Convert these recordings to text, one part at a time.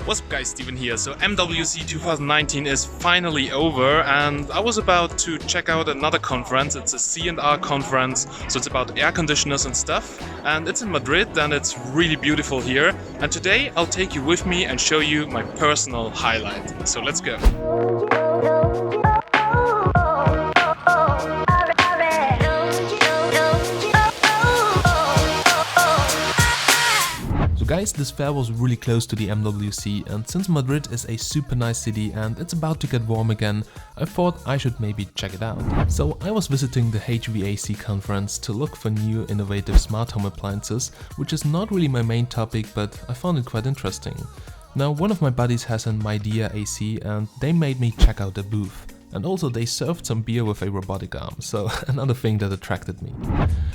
What's up guys, Steven here. So MWC 2019 is finally over and I was about to check out another conference. It's a C&R conference, so it's about air conditioners and stuff. And it's in Madrid and it's really beautiful here. And today I'll take you with me and show you my personal highlight. So let's go. So guys, this fair was really close to the MWC, and since Madrid is a super nice city and it's about to get warm again, I thought I should maybe check it out. So I was visiting the HVAC conference to look for new innovative smart home appliances, which is not really my main topic, but I found it quite interesting. Now, one of my buddies has an Midea AC and they made me check out their booth. And also they served some beer with a robotic arm, so another thing that attracted me.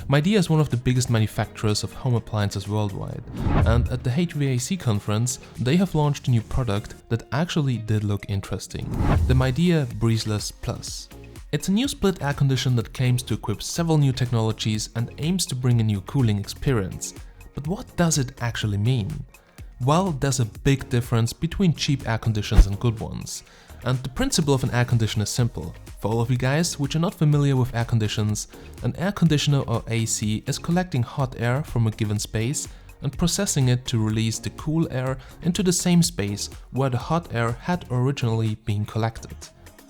Midea is one of the biggest manufacturers of home appliances worldwide, and at the HVAC conference they have launched a new product that actually did look interesting, the Midea Breezeless Plus. It's a new split air conditioner that claims to equip several new technologies and aims to bring a new cooling experience. But what does it actually mean? Well, there's a big difference between cheap air conditioners and good ones. And the principle of an air conditioner is simple. For all of you guys which are not familiar with air conditioners, an air conditioner or AC is collecting hot air from a given space and processing it to release the cool air into the same space where the hot air had originally been collected.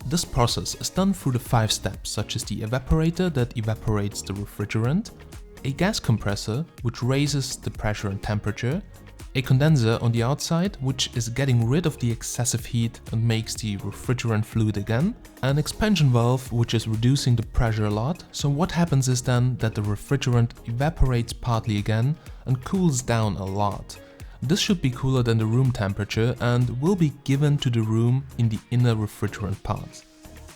This process is done through the 5 steps, such as the evaporator that evaporates the refrigerant, a gas compressor which raises the pressure and temperature, a condenser on the outside which is getting rid of the excessive heat and makes the refrigerant fluid again, an expansion valve which is reducing the pressure a lot. So what happens is then that the refrigerant evaporates partly again and cools down a lot. This should be cooler than the room temperature and will be given to the room in the inner refrigerant part.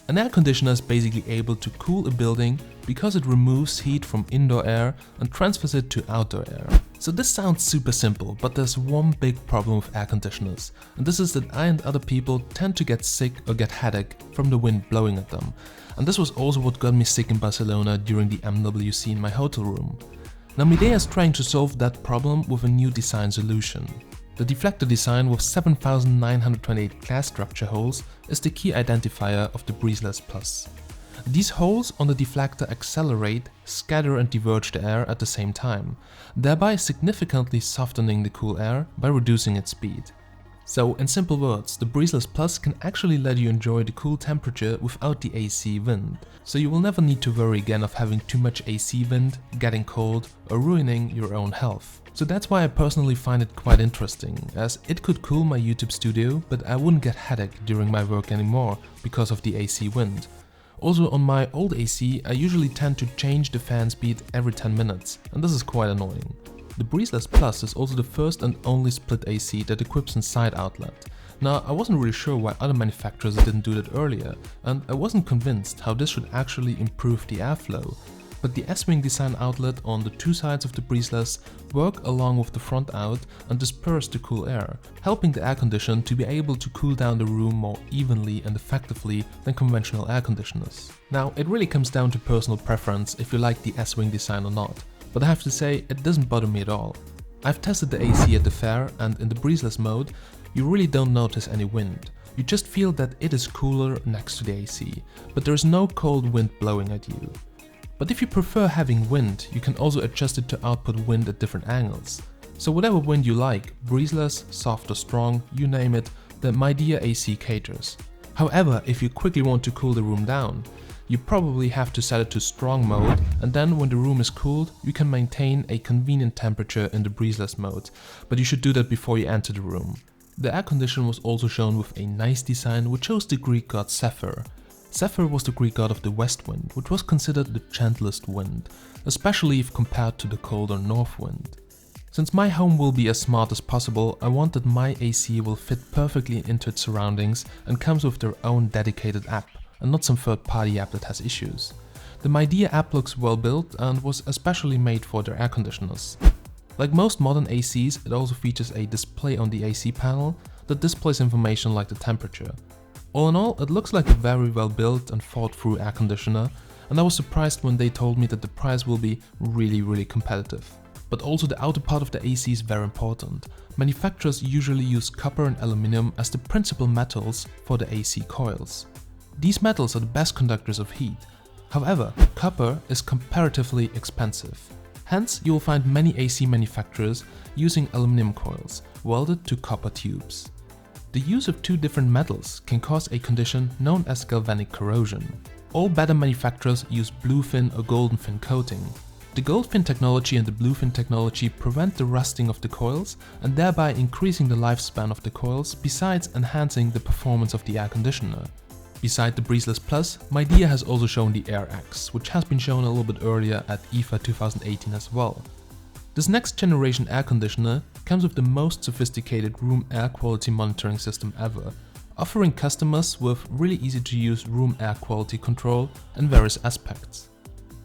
An air conditioner is basically able to cool a building because it removes heat from indoor air and transfers it to outdoor air. So this sounds super simple, but there's one big problem with air conditioners, and this is that I and other people tend to get sick or get headache from the wind blowing at them. And this was also what got me sick in Barcelona during the MWC in my hotel room. Now Midea is trying to solve that problem with a new design solution. The deflector design with 7,928 glass structure holes is the key identifier of the Breezeless Plus. These holes on the deflector accelerate, scatter and diverge the air at the same time, thereby significantly softening the cool air by reducing its speed. So in simple words, the Breezeless Plus can actually let you enjoy the cool temperature without the AC wind. So you will never need to worry again of having too much AC wind, getting cold or ruining your own health. So that's why I personally find it quite interesting, as it could cool my YouTube studio, but I wouldn't get headache during my work anymore because of the AC wind. Also on my old AC I usually tend to change the fan speed every 10 minutes, and this is quite annoying. The Breezeless Plus is also the first and only split AC that equips a side outlet. Now I wasn't really sure why other manufacturers didn't do that earlier, and I wasn't convinced how this should actually improve the airflow. But the S-wing design outlet on the 2 sides of the Breezeless work along with the front out and disperse the cool air, helping the air conditioner to be able to cool down the room more evenly and effectively than conventional air conditioners. Now it really comes down to personal preference if you like the S-wing design or not, but I have to say it doesn't bother me at all. I've tested the AC at the fair, and in the Breezeless mode you really don't notice any wind. You just feel that it is cooler next to the AC, but there is no cold wind blowing at you. But if you prefer having wind, you can also adjust it to output wind at different angles. So whatever wind you like, breezeless, soft or strong, you name it, the Midea AC caters. However, if you quickly want to cool the room down, you probably have to set it to strong mode, and then when the room is cooled, you can maintain a convenient temperature in the breezeless mode, but you should do that before you enter the room. The air conditioner was also shown with a nice design which shows the Greek god Zephyr. Zephyr was the Greek god of the west wind, which was considered the gentlest wind, especially if compared to the colder north wind. Since my home will be as smart as possible, I want that my AC will fit perfectly into its surroundings and comes with their own dedicated app, and not some third-party app that has issues. The Midea app looks well built and was especially made for their air conditioners. Like most modern ACs, it also features a display on the AC panel that displays information like the temperature. All in all, it looks like a very well built and thought through air conditioner, and I was surprised when they told me that the price will be really competitive. But also the outer part of the AC is very important. Manufacturers usually use copper and aluminum as the principal metals for the AC coils. These metals are the best conductors of heat. However, copper is comparatively expensive. Hence, you will find many AC manufacturers using aluminum coils welded to copper tubes. The use of two different metals can cause a condition known as galvanic corrosion. All better manufacturers use bluefin or golden fin coating. The goldfin technology and the bluefin technology prevent the rusting of the coils and thereby increasing the lifespan of the coils, besides enhancing the performance of the air conditioner. Beside the Breezeless Plus, Midea has also shown the Air X, which has been shown a little bit earlier at IFA 2018 as well. This next generation air conditioner comes with the most sophisticated room air quality monitoring system ever, offering customers with really easy to use room air quality control in various aspects.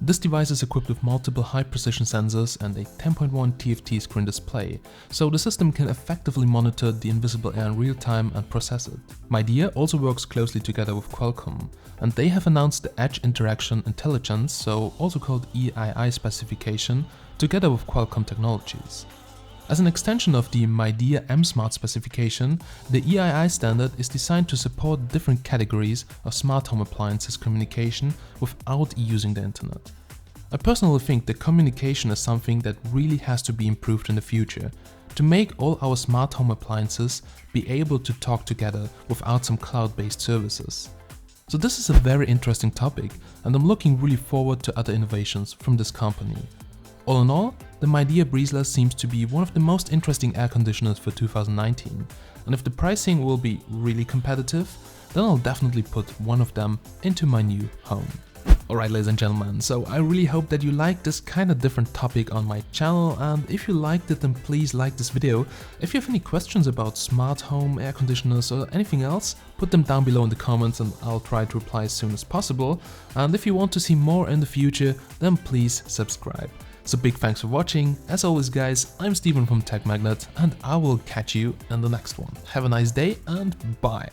This device is equipped with multiple high-precision sensors and a 10.1 TFT screen display, so the system can effectively monitor the invisible air in real time and process it. Midea also works closely together with Qualcomm, and they have announced the Edge Interaction Intelligence, so also called EII specification, together with Qualcomm Technologies. As an extension of the Midea M-Smart specification, the EII standard is designed to support different categories of smart home appliances communication without using the internet. I personally think that communication is something that really has to be improved in the future, to make all our smart home appliances be able to talk together without some cloud-based services. So this is a very interesting topic, and I'm looking really forward to other innovations from this company. All in all, the Midea Breezeless seems to be one of the most interesting air conditioners for 2019, and if the pricing will be really competitive, then I'll definitely put one of them into my new home. Alright, ladies and gentlemen, so I really hope that you liked this kind of different topic on my channel, and if you liked it then please like this video. If you have any questions about smart home, air conditioners or anything else, put them down below in the comments and I'll try to reply as soon as possible. And if you want to see more in the future, then please subscribe. So big thanks for watching. As always guys, I'm Steven from Tech Magnet and I will catch you in the next one. Have a nice day and bye.